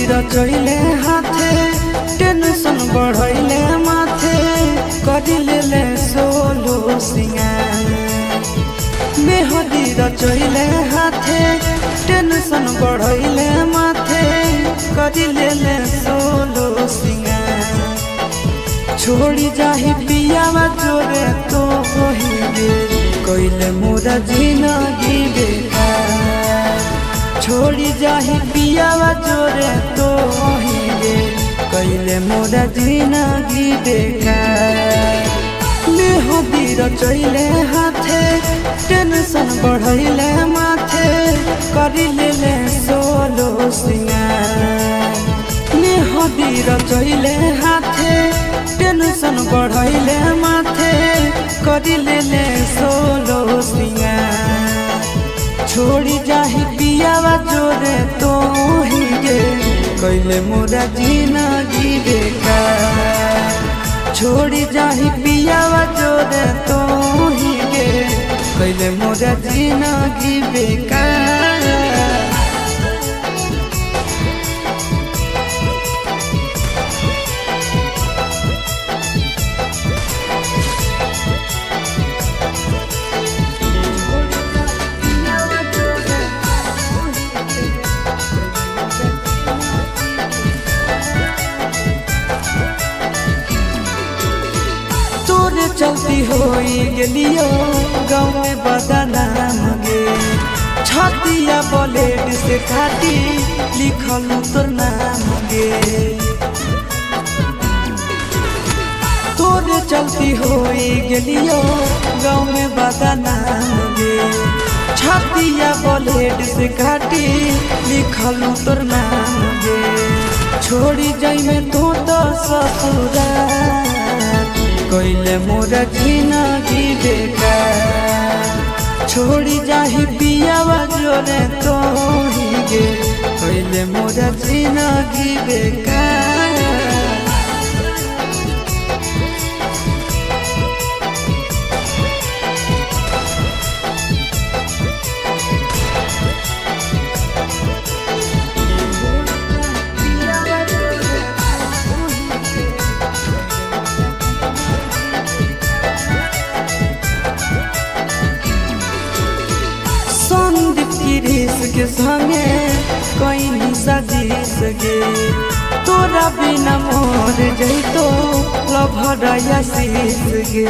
रचैले हाथे टेंशन बढ़ैले माथे करिले सोलो सिंगार मेहदी रचैले हाथे टेंशन बढ़ैले माथे करिले सोलो सिंगार छोड़ी जाही पियावा जोरे तो होइबे कइले मोरा जिंदगी बेकार छोड़ी जाही पियावा जोरे तो होइबे कइले मोरा जिंदगी बेकार मेहदी रचैले हाथे टेंशन बढ़ैले माथे करिले सोलो सिंगार मेहदी रचैले हाथे टेंशन बढ़ैले माथे करिले सोलो सिंगार छोड़ी जाही पियावा जोरे तो हिगे कइले मोरा जिंदगी बेकार छोड़ी जाही पियावा जोरे तो हिगे कइले मोरा जिंदगी बेकार चलती होई गेलियो गाँव में बदनाम गे छतिया ब्लेड से खाटी लिखल तोर नाम गे तोरे चलती होई गेलियो गाँव में बदनाम गे छतिया ब्लेड से खाटी लिखल तोर नाम गे छोड़ी जाई में तो ससुराल कइले मोरा जिंदगी बेकार छोड़ी जाही पियावा जोरे तो हिगे कइले मोरा जिंदगी बेकार के संगे कोई नहीं सजीस गे तोरा बिना मोर जैतो लभराया शीस गे।